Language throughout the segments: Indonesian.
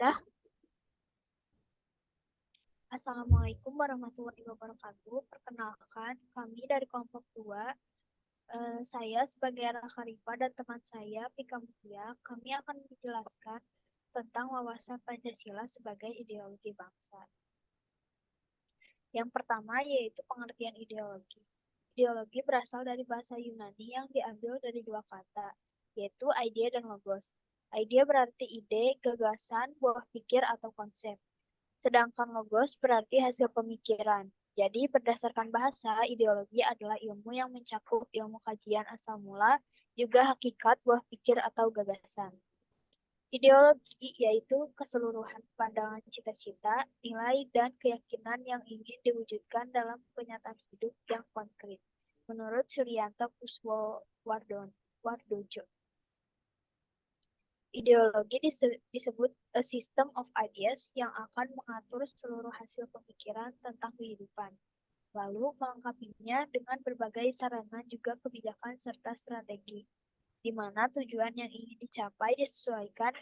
Udah. Assalamualaikum warahmatullahi wabarakatuh. Perkenalkan, kami dari kelompok 2. Saya sebagai Raka Rifa dan teman saya, Pika Mutia, kami akan menjelaskan tentang wawasan Pancasila sebagai ideologi bangsa. Yang pertama yaitu pengertian ideologi. Ideologi berasal dari bahasa Yunani yang diambil dari dua kata, yaitu idea dan logos. Idea berarti ide, gagasan, buah pikir, atau konsep. Sedangkan logos berarti hasil pemikiran. Jadi berdasarkan bahasa, ideologi adalah ilmu yang mencakup ilmu kajian asal mula, juga hakikat, buah pikir, atau gagasan. Ideologi yaitu keseluruhan pandangan cita-cita, nilai, dan keyakinan yang ingin diwujudkan dalam kenyataan hidup yang konkret. Menurut Suryanto Kuswowardojo. Ideologi disebut a system of ideas yang akan mengatur seluruh hasil pemikiran tentang kehidupan, lalu melengkapinya dengan berbagai sarana juga kebijakan serta strategi, di mana tujuan yang ingin dicapai disesuaikan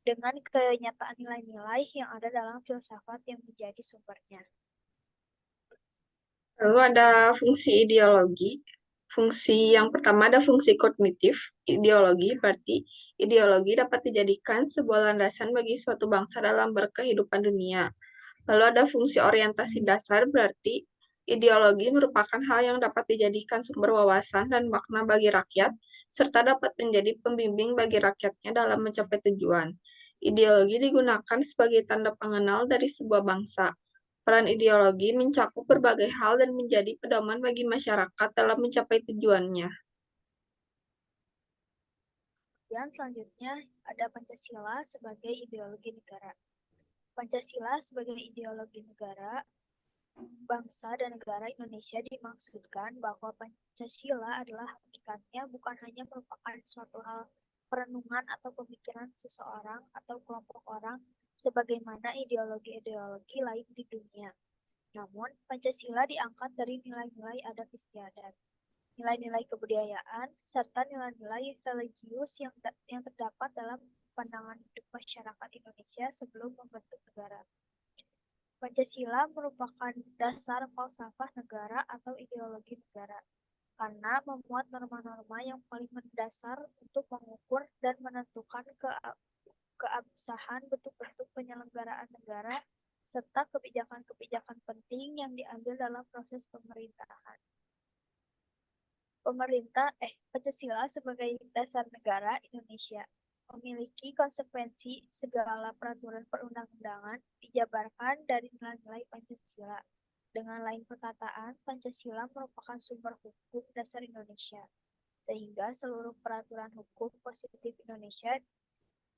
dengan kenyataan nilai-nilai yang ada dalam filsafat yang menjadi sumbernya. Lalu ada fungsi ideologi. Fungsi yang pertama ada fungsi kognitif. Ideologi berarti ideologi dapat dijadikan sebuah landasan bagi suatu bangsa dalam berkehidupan dunia. Lalu ada fungsi orientasi dasar berarti ideologi merupakan hal yang dapat dijadikan sumber wawasan dan makna bagi rakyat, serta dapat menjadi pembimbing bagi rakyatnya dalam mencapai tujuan. Ideologi digunakan sebagai tanda pengenal dari sebuah bangsa. Peran ideologi mencakup berbagai hal dan menjadi pedoman bagi masyarakat dalam mencapai tujuannya. Dan selanjutnya ada Pancasila sebagai ideologi negara. Pancasila sebagai ideologi negara, bangsa dan negara Indonesia dimaksudkan bahwa Pancasila adalah hakikatnya bukan hanya merupakan suatu hal perenungan atau pemikiran seseorang atau kelompok orang sebagaimana ideologi-ideologi lain di dunia. Namun, Pancasila diangkat dari nilai-nilai adat istiadat, nilai-nilai kebudayaan, serta nilai-nilai religius yang terdapat dalam pandangan hidup masyarakat Indonesia sebelum membentuk negara. Pancasila merupakan dasar falsafah negara atau ideologi negara, karena memuat norma-norma yang paling mendasar untuk mengukur dan menentukan keabsahan bentuk-bentuk penyelenggaraan negara serta kebijakan-kebijakan penting yang diambil dalam proses pemerintahan. Pancasila sebagai dasar negara Indonesia memiliki konsekuensi segala peraturan perundang-undangan dijabarkan dari nilai-nilai Pancasila. Dengan lain perkataan, Pancasila merupakan sumber hukum dasar Indonesia, sehingga seluruh peraturan hukum positif Indonesia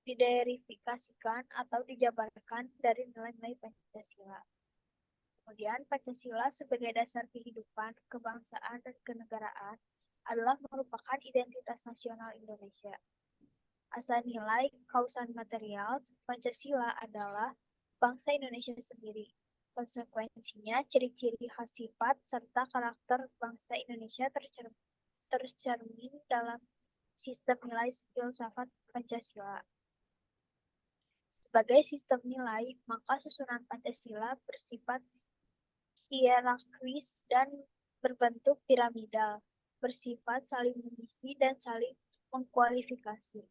diderifikasikan atau dijabarkan dari nilai-nilai Pancasila. Kemudian, Pancasila sebagai dasar kehidupan, kebangsaan, dan kenegaraan adalah merupakan identitas nasional Indonesia. Asal nilai kausan material, Pancasila adalah bangsa Indonesia sendiri. Konsekuensinya, ciri-ciri khas sifat serta karakter bangsa Indonesia tercermin dalam sistem nilai filsafat Pancasila. Sebagai sistem nilai, maka susunan Pancasila bersifat hierarkis dan berbentuk piramidal, bersifat saling mengisi dan saling mengkualifikasi.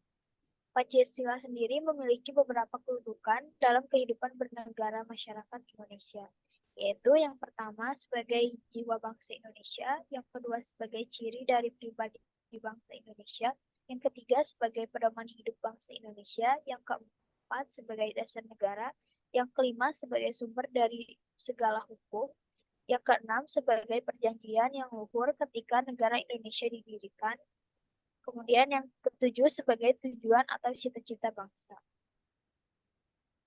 Pancasila sendiri memiliki beberapa kedudukan dalam kehidupan bernegara masyarakat Indonesia, yaitu yang pertama sebagai jiwa bangsa Indonesia, yang kedua sebagai ciri dari pribadi bangsa Indonesia, yang ketiga sebagai pedoman hidup bangsa Indonesia, yang keempat sebagai dasar negara, yang kelima sebagai sumber dari segala hukum, yang keenam sebagai perjanjian yang luhur ketika negara Indonesia didirikan, kemudian yang ketujuh sebagai tujuan atau cita-cita bangsa.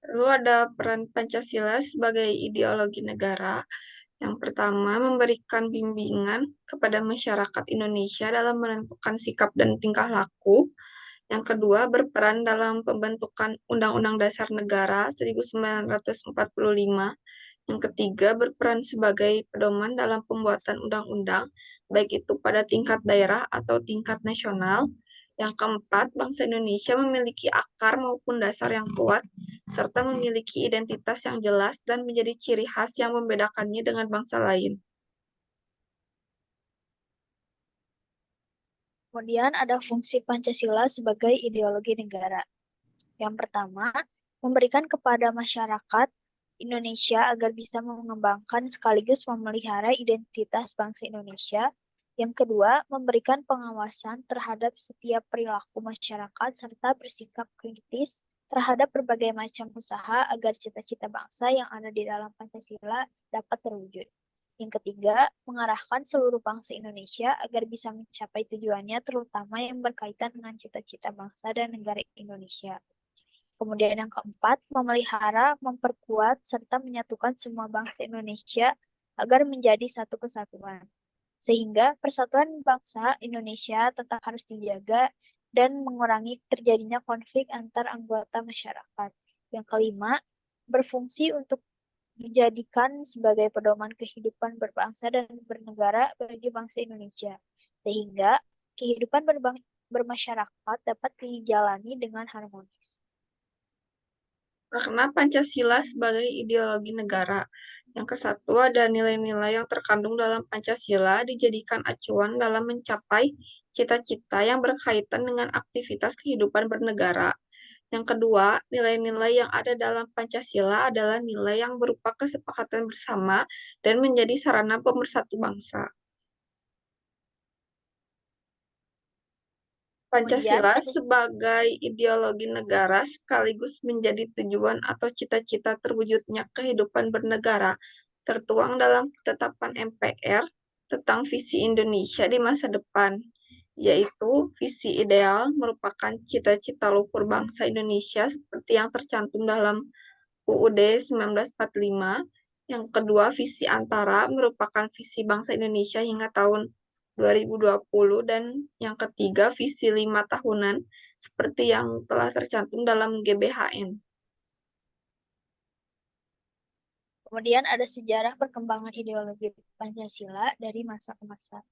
Lalu ada peran Pancasila sebagai ideologi negara. Yang pertama, memberikan bimbingan kepada masyarakat Indonesia dalam menentukan sikap dan tingkah laku. Yang kedua, berperan dalam pembentukan Undang-Undang Dasar Negara 1945. Yang ketiga, berperan sebagai pedoman dalam pembuatan undang-undang, baik itu pada tingkat daerah atau tingkat nasional. Yang keempat, bangsa Indonesia memiliki akar maupun dasar yang kuat serta memiliki identitas yang jelas dan menjadi ciri khas yang membedakannya dengan bangsa lain. Kemudian ada fungsi Pancasila sebagai ideologi negara. Yang pertama, memberikan kepada masyarakat Indonesia agar bisa mengembangkan sekaligus memelihara identitas bangsa Indonesia. Yang kedua, memberikan pengawasan terhadap setiap perilaku masyarakat serta bersikap kritis terhadap berbagai macam usaha agar cita-cita bangsa yang ada di dalam Pancasila dapat terwujud. Yang ketiga, mengarahkan seluruh bangsa Indonesia agar bisa mencapai tujuannya terutama yang berkaitan dengan cita-cita bangsa dan negara Indonesia. Kemudian yang keempat, memelihara, memperkuat, serta menyatukan semua bangsa Indonesia agar menjadi satu kesatuan. Sehingga persatuan bangsa Indonesia tetap harus dijaga dan mengurangi terjadinya konflik antar anggota masyarakat. Yang kelima, berfungsi untuk dijadikan sebagai pedoman kehidupan berbangsa dan bernegara bagi bangsa Indonesia. Sehingga kehidupan bermasyarakat dapat dijalani dengan harmonis. Makna Pancasila sebagai ideologi negara. Yang kesatu ada nilai-nilai yang terkandung dalam Pancasila dijadikan acuan dalam mencapai cita-cita yang berkaitan dengan aktivitas kehidupan bernegara. Yang kedua, nilai-nilai yang ada dalam Pancasila adalah nilai yang berupa kesepakatan bersama dan menjadi sarana pemersatu bangsa. Kemudian Pancasila sebagai ideologi negara sekaligus menjadi tujuan atau cita-cita terwujudnya kehidupan bernegara tertuang dalam ketetapan MPR tentang visi Indonesia di masa depan, yaitu visi ideal merupakan cita-cita luhur bangsa Indonesia seperti yang tercantum dalam UUD 1945. Yang kedua, visi antara merupakan visi bangsa Indonesia hingga tahun 2020, dan yang ketiga, visi 5 tahunan seperti yang telah tercantum dalam GBHN. Kemudian ada sejarah perkembangan ideologi Pancasila dari masa ke masa.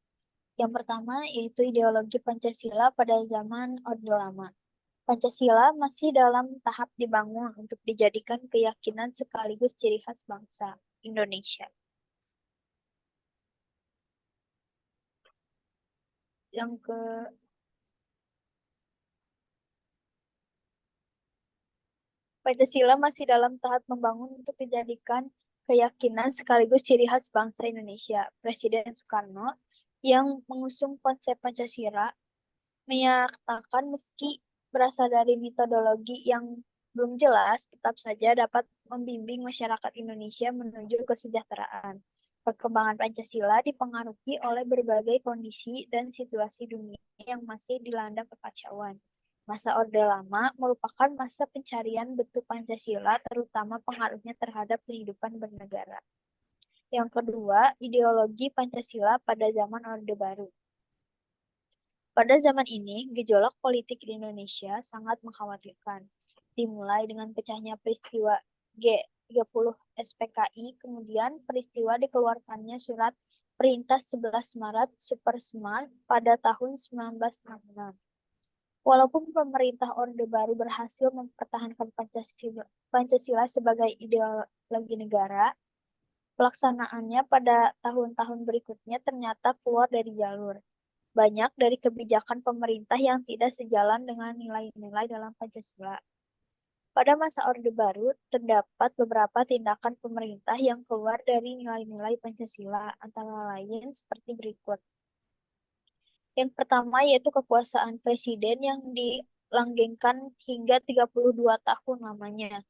Yang pertama yaitu ideologi Pancasila pada zaman Orde Lama. Pancasila masih dalam tahap dibangun untuk dijadikan keyakinan sekaligus ciri khas bangsa Indonesia. Yang ke Pancasila masih dalam tahap membangun untuk dijadikan keyakinan sekaligus ciri khas bangsa Indonesia. Presiden Soekarno yang mengusung konsep Pancasila menyatakan meski berasal dari metodologi yang belum jelas, tetap saja dapat membimbing masyarakat Indonesia menuju kesejahteraan. Perkembangan Pancasila dipengaruhi oleh berbagai kondisi dan situasi dunia yang masih dilanda kekacauan. Masa Orde Lama merupakan masa pencarian bentuk Pancasila, terutama pengaruhnya terhadap kehidupan bernegara. Yang kedua, ideologi Pancasila pada zaman Orde Baru. Pada zaman ini, gejolak politik di Indonesia sangat mengkhawatirkan. Dimulai dengan pecahnya peristiwa G30 SPKI, kemudian peristiwa dikeluarkannya surat Perintah 11 Maret Super Smart pada tahun 1966. Walaupun pemerintah Orde Baru berhasil mempertahankan Pancasila sebagai ideologi negara, pelaksanaannya pada tahun-tahun berikutnya ternyata keluar dari jalur. Banyak dari kebijakan pemerintah yang tidak sejalan dengan nilai-nilai dalam Pancasila. Pada masa Orde Baru, terdapat beberapa tindakan pemerintah yang keluar dari nilai-nilai Pancasila, antara lain seperti berikut. Yang pertama yaitu kekuasaan presiden yang dilanggengkan hingga 32 tahun lamanya.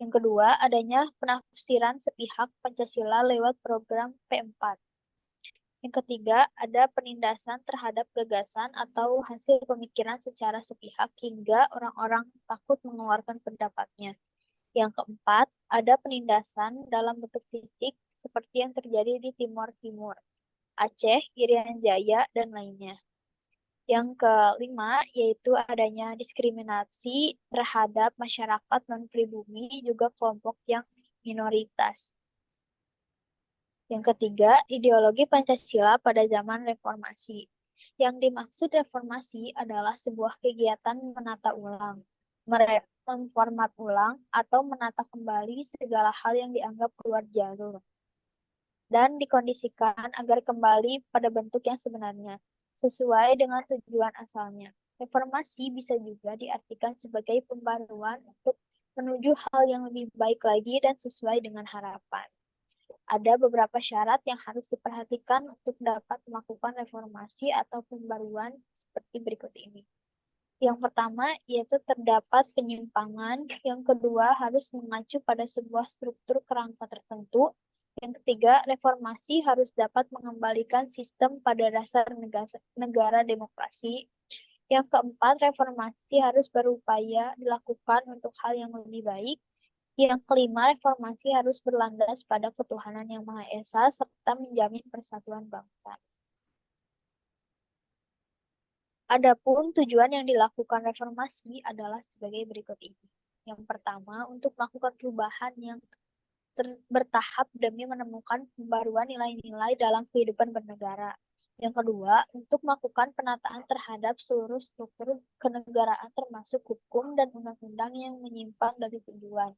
Yang kedua, adanya penafsiran sepihak Pancasila lewat program P4. Yang ketiga, ada penindasan terhadap gagasan atau hasil pemikiran secara sepihak hingga orang-orang takut mengeluarkan pendapatnya. Yang keempat, ada penindasan dalam bentuk fisik seperti yang terjadi di Timor Timur, Aceh, Irian Jaya, dan lainnya. Yang kelima, yaitu adanya diskriminasi terhadap masyarakat non-pribumi, juga kelompok yang minoritas. Yang ketiga, ideologi Pancasila pada zaman reformasi. Yang dimaksud reformasi adalah sebuah kegiatan menata ulang, memformat ulang, atau menata kembali segala hal yang dianggap keluar jalur, dan dikondisikan agar kembali pada bentuk yang sebenarnya, sesuai dengan tujuan asalnya. Reformasi bisa juga diartikan sebagai pembaruan untuk menuju hal yang lebih baik lagi dan sesuai dengan harapan. Ada beberapa syarat yang harus diperhatikan untuk dapat melakukan reformasi atau pembaruan seperti berikut ini. Yang pertama, yaitu terdapat penyimpangan. Yang kedua, harus mengacu pada sebuah struktur kerangka tertentu. Yang ketiga, reformasi harus dapat mengembalikan sistem pada dasar negara demokrasi. Yang keempat, reformasi harus berupaya dilakukan untuk hal yang lebih baik. Yang kelima, reformasi harus berlandas pada ketuhanan yang Maha Esa serta menjamin persatuan bangsa. Adapun tujuan yang dilakukan reformasi adalah sebagai berikut ini. Yang pertama, untuk melakukan perubahan yang bertahap demi menemukan pembaruan nilai-nilai dalam kehidupan bernegara. Yang kedua, untuk melakukan penataan terhadap seluruh struktur kenegaraan termasuk hukum dan undang-undang yang menyimpang dari tujuan.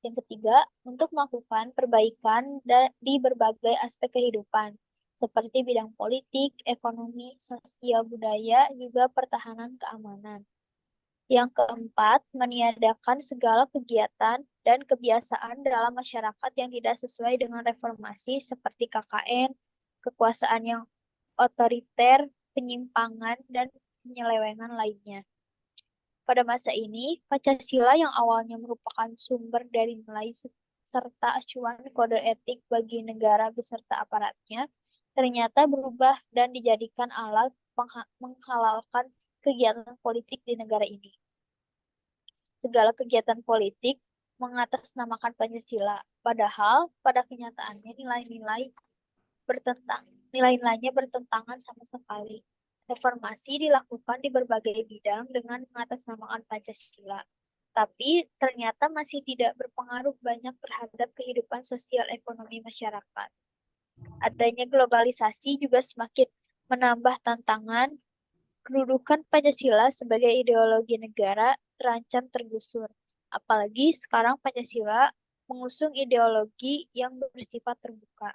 Yang ketiga, untuk melakukan perbaikan di berbagai aspek kehidupan, seperti bidang politik, ekonomi, sosial, budaya, juga pertahanan keamanan. Yang keempat, meniadakan segala kegiatan dan kebiasaan dalam masyarakat yang tidak sesuai dengan reformasi seperti KKN, kekuasaan yang otoriter, penyimpangan, dan penyelewengan lainnya. Pada masa ini, Pancasila yang awalnya merupakan sumber dari nilai serta acuan kode etik bagi negara beserta aparatnya, ternyata berubah dan dijadikan alat menghalalkan kegiatan politik di negara ini. Segala kegiatan politik mengatasnamakan Pancasila, padahal pada kenyataannya nilai-nilainya bertentangan sama sekali. Reformasi dilakukan di berbagai bidang dengan mengatasnamakan Pancasila, tapi ternyata masih tidak berpengaruh banyak terhadap kehidupan sosial ekonomi masyarakat. Adanya globalisasi juga semakin menambah tantangan. Kedudukan Pancasila sebagai ideologi negara terancam tergusur. Apalagi sekarang Pancasila mengusung ideologi yang bersifat terbuka.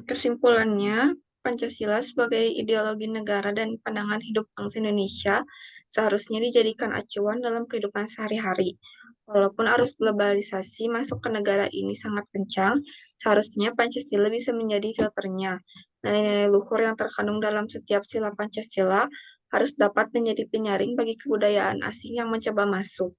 Kesimpulannya, Pancasila sebagai ideologi negara dan pandangan hidup bangsa Indonesia seharusnya dijadikan acuan dalam kehidupan sehari-hari. Walaupun arus globalisasi masuk ke negara ini sangat kencang, seharusnya Pancasila bisa menjadi filternya. Nilai-nilai luhur yang terkandung dalam setiap sila Pancasila harus dapat menjadi penyaring bagi kebudayaan asing yang mencoba masuk.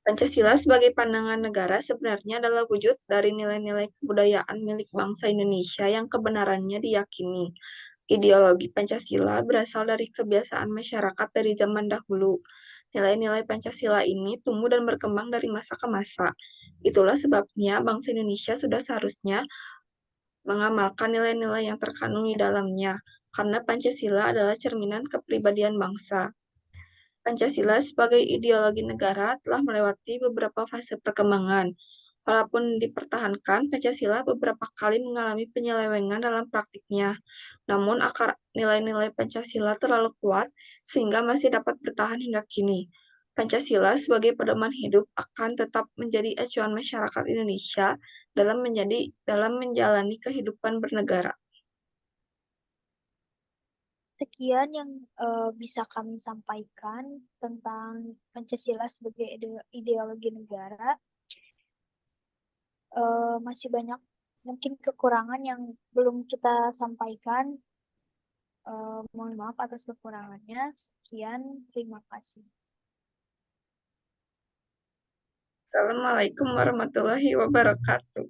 Pancasila sebagai pandangan negara sebenarnya adalah wujud dari nilai-nilai kebudayaan milik bangsa Indonesia yang kebenarannya diyakini. Ideologi Pancasila berasal dari kebiasaan masyarakat dari zaman dahulu. Nilai-nilai Pancasila ini tumbuh dan berkembang dari masa ke masa. Itulah sebabnya bangsa Indonesia sudah seharusnya mengamalkan nilai-nilai yang terkandung di dalamnya, karena Pancasila adalah cerminan kepribadian bangsa. Pancasila sebagai ideologi negara telah melewati beberapa fase perkembangan. Walaupun dipertahankan, Pancasila beberapa kali mengalami penyelewengan dalam praktiknya. Namun, akar nilai-nilai Pancasila terlalu kuat sehingga masih dapat bertahan hingga kini. Pancasila sebagai pedoman hidup akan tetap menjadi acuan masyarakat Indonesia dalam menjalani kehidupan bernegara. Sekian yang bisa kami sampaikan tentang Pancasila sebagai ideologi negara. Masih banyak mungkin kekurangan yang belum kita sampaikan. Mohon maaf atas kekurangannya. Sekian, terima kasih. Assalamualaikum warahmatullahi wabarakatuh.